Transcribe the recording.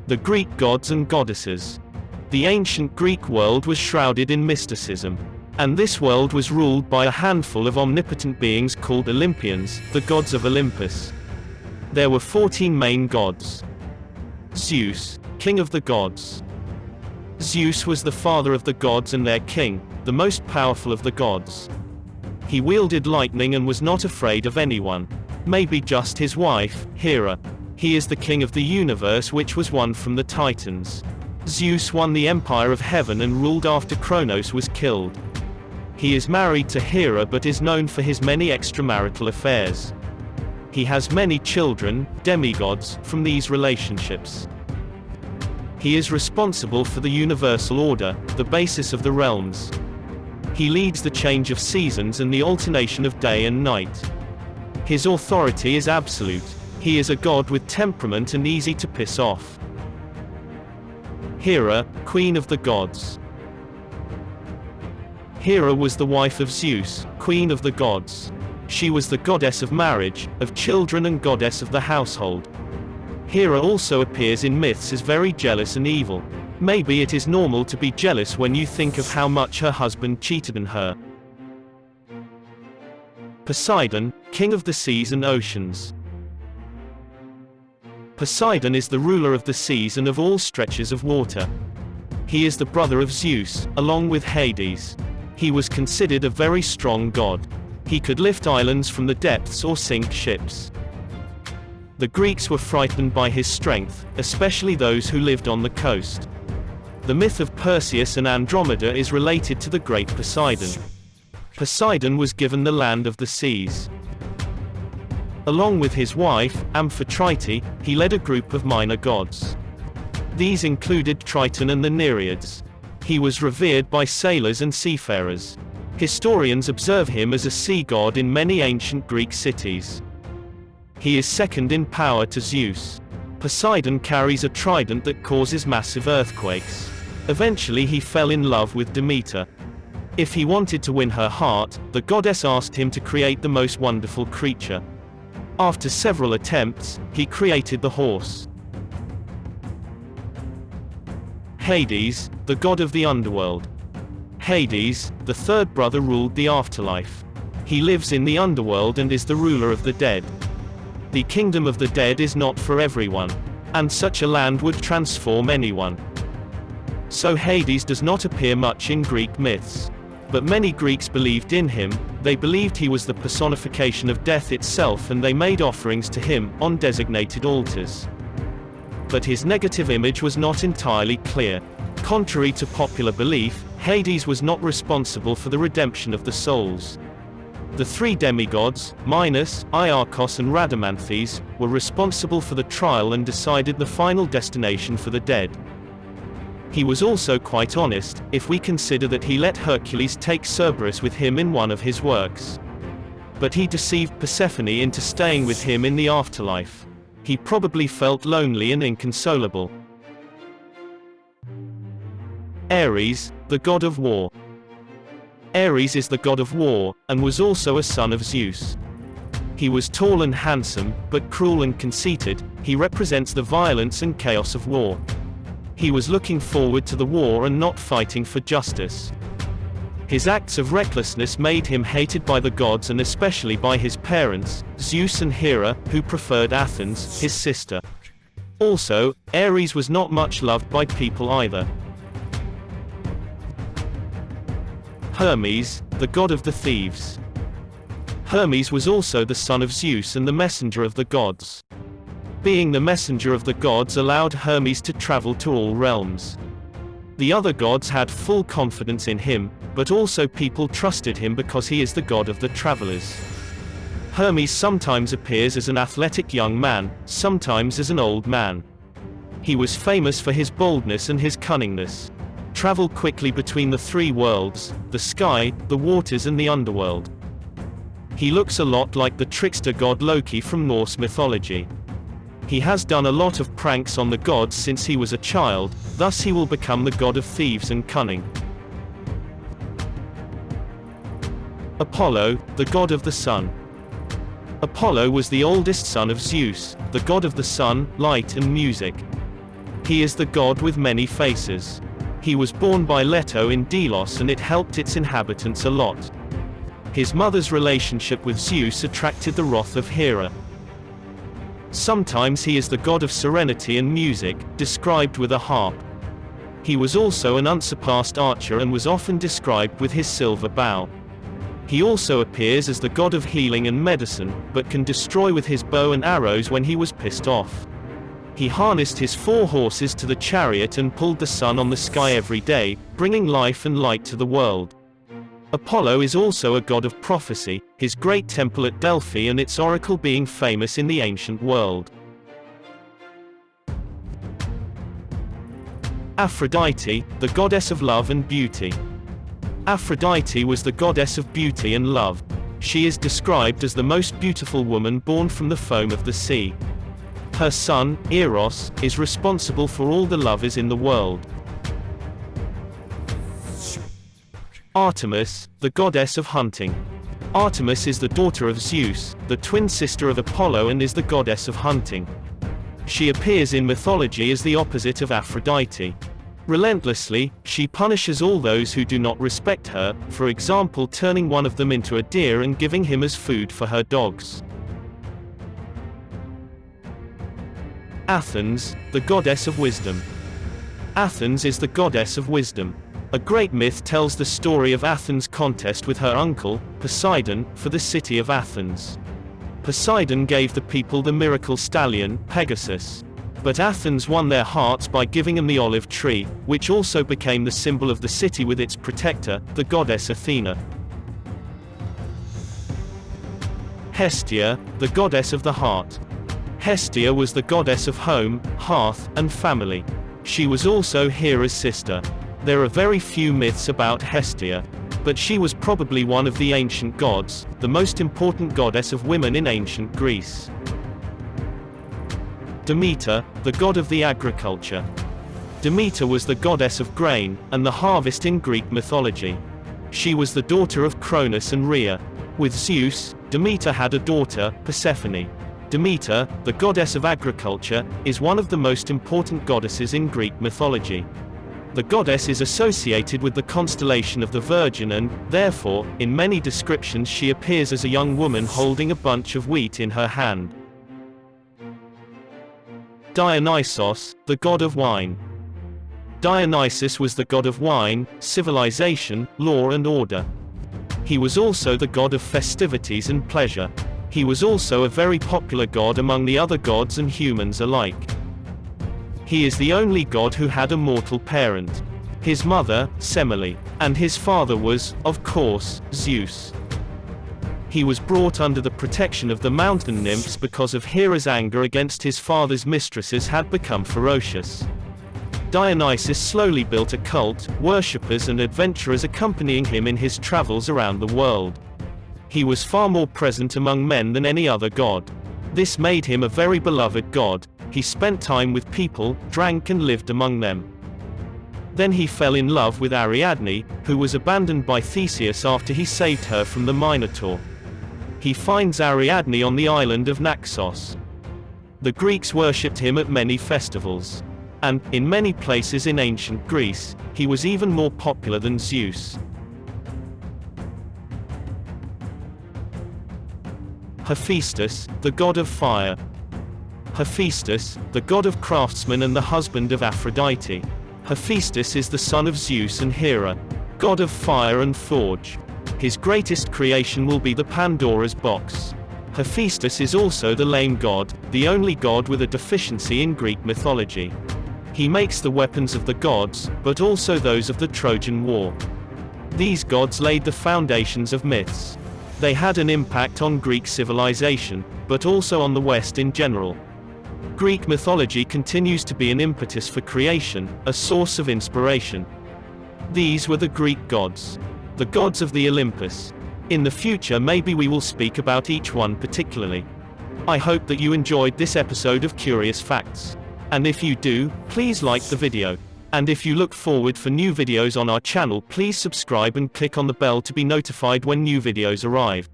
The Greek gods and goddesses. The ancient Greek world was shrouded in mysticism. And this world was ruled by a handful of omnipotent beings called Olympians, the gods of Olympus. There were 14 main gods. Zeus, king of the gods. Zeus was the father of the gods and their king, the most powerful of the gods. He wielded lightning and was not afraid of anyone. Maybe just his wife, Hera. He is the king of the universe, which was won from the Titans. Zeus won the empire of heaven and ruled after Kronos was killed. He is married to Hera but is known for his many extramarital affairs. He has many children, demigods, from these relationships. He is responsible for the universal order, the basis of the realms. He leads the change of seasons and the alternation of day and night. His authority is absolute. He is a god with temperament and easy to piss off. Hera, queen of the gods. Hera was the wife of Zeus, queen of the gods. She was the goddess of marriage, of children and goddess of the household. Hera also appears in myths as very jealous and evil. Maybe it is normal to be jealous when you think of how much her husband cheated on her. Poseidon, king of the seas and oceans. Poseidon is the ruler of the seas and of all stretches of water. He is the brother of Zeus, along with Hades. He was considered a very strong god. He could lift islands from the depths or sink ships. The Greeks were frightened by his strength, especially those who lived on the coast. The myth of Perseus and Andromeda is related to the great Poseidon. Poseidon was given the land of the seas. Along with his wife, Aphrodite, he led a group of minor gods. These included Triton and the Nereids. He was revered by sailors and seafarers. Historians observe him as a sea god in many ancient Greek cities. He is second in power to Zeus. Poseidon carries a trident that causes massive earthquakes. Eventually he fell in love with Demeter. If he wanted to win her heart, the goddess asked him to create the most wonderful creature. After several attempts, he created the horse. Hades, the god of the underworld. Hades, the third brother, ruled the afterlife. He lives in the underworld and is the ruler of the dead. The kingdom of the dead is not for everyone, and such a land would transform anyone. So Hades does not appear much in Greek myths. But many Greeks believed in him. They believed he was the personification of death itself, and they made offerings to him on designated altars. But his negative image was not entirely clear. Contrary to popular belief, Hades was not responsible for the redemption of the souls. The three demigods, Minos, Iarchos and Rhadamanthys, were responsible for the trial and decided the final destination for the dead. He was also quite honest, if we consider that he let Hercules take Cerberus with him in one of his works. But he deceived Persephone into staying with him in the afterlife. He probably felt lonely and inconsolable. Ares, the god of war. Ares is the god of war, and was also a son of Zeus. He was tall and handsome, but cruel and conceited. He represents the violence and chaos of war. He was looking forward to the war and not fighting for justice. His acts of recklessness made him hated by the gods and especially by his parents, Zeus and Hera, who preferred Athens, his sister. Also, Ares was not much loved by people either. Hermes, the god of the thieves. Hermes was also the son of Zeus and the messenger of the gods. Being the messenger of the gods allowed Hermes to travel to all realms. The other gods had full confidence in him, but also people trusted him because he is the god of the travelers. Hermes sometimes appears as an athletic young man, sometimes as an old man. He was famous for his boldness and his cunningness. Travel quickly between the three worlds, the sky, the waters and the underworld. He looks a lot like the trickster god Loki from Norse mythology. He has done a lot of pranks on the gods since he was a child, thus he will become the god of thieves and cunning. Apollo, the god of the sun. Apollo was the oldest son of Zeus, the god of the sun, light and music. He is the god with many faces. He was born by Leto in Delos and it helped its inhabitants a lot. His mother's relationship with Zeus attracted the wrath of Hera. Sometimes he is the god of serenity and music, described with a harp. He was also an unsurpassed archer and was often described with his silver bow. He also appears as the god of healing and medicine, but can destroy with his bow and arrows when he was pissed off. He harnessed his 4 horses to the chariot and pulled the sun on the sky every day, bringing life and light to the world. Apollo is also a god of prophecy, his great temple at Delphi and its oracle being famous in the ancient world. Aphrodite, the goddess of love and beauty. Aphrodite was the goddess of beauty and love. She is described as the most beautiful woman born from the foam of the sea. Her son, Eros, is responsible for all the lovers in the world. Artemis, the goddess of hunting. Artemis is the daughter of Zeus, the twin sister of Apollo, and is the goddess of hunting. She appears in mythology as the opposite of Aphrodite. Relentlessly, she punishes all those who do not respect her, for example turning one of them into a deer and giving him as food for her dogs. Athens, the goddess of wisdom. Athens is the goddess of wisdom. A great myth tells the story of Athens' contest with her uncle, Poseidon, for the city of Athens. Poseidon gave the people the miracle stallion, Pegasus. But Athens won their hearts by giving them the olive tree, which also became the symbol of the city with its protector, the goddess Athena. Hestia, the goddess of the heart. Hestia was the goddess of home, hearth, and family. She was also Hera's sister. There are very few myths about Hestia, but she was probably one of the ancient gods, the most important goddess of women in ancient Greece. Demeter, the god of the agriculture. Demeter was the goddess of grain and the harvest in Greek mythology. She was the daughter of Cronus and Rhea. With Zeus, Demeter had a daughter, Persephone. Demeter, the goddess of agriculture, is one of the most important goddesses in Greek mythology. The goddess is associated with the constellation of the Virgin and, therefore, in many descriptions she appears as a young woman holding a bunch of wheat in her hand. Dionysos, the god of wine. Dionysus was the god of wine, civilization, law and order. He was also the god of festivities and pleasure. He was also a very popular god among the other gods and humans alike. He is the only god who had a mortal parent. His mother, Semele, and his father was, of course, Zeus. He was brought under the protection of the mountain nymphs because of Hera's anger against his father's mistresses had become ferocious. Dionysus slowly built a cult, worshippers and adventurers accompanying him in his travels around the world. He was far more present among men than any other god. This made him a very beloved god. He spent time with people, drank and lived among them. Then he fell in love with Ariadne, who was abandoned by Theseus after he saved her from the Minotaur. He finds Ariadne on the island of Naxos. The Greeks worshipped him at many festivals. And, in many places in ancient Greece, he was even more popular than Zeus. Hephaestus, the god of fire. Hephaestus, the god of craftsmen and the husband of Aphrodite. Hephaestus is the son of Zeus and Hera, god of fire and forge. His greatest creation will be the Pandora's box. Hephaestus is also the lame god, the only god with a deficiency in Greek mythology. He makes the weapons of the gods, but also those of the Trojan War. These gods laid the foundations of myths. They had an impact on Greek civilization, but also on the West in general. Greek mythology continues to be an impetus for creation, a source of inspiration. These were the Greek gods. The gods of the Olympus. In the future maybe we will speak about each one particularly. I hope that you enjoyed this episode of Curious Facts. And if you do, please like the video. And if you look forward for new videos on our channel, please subscribe and click on the bell to be notified when new videos arrive.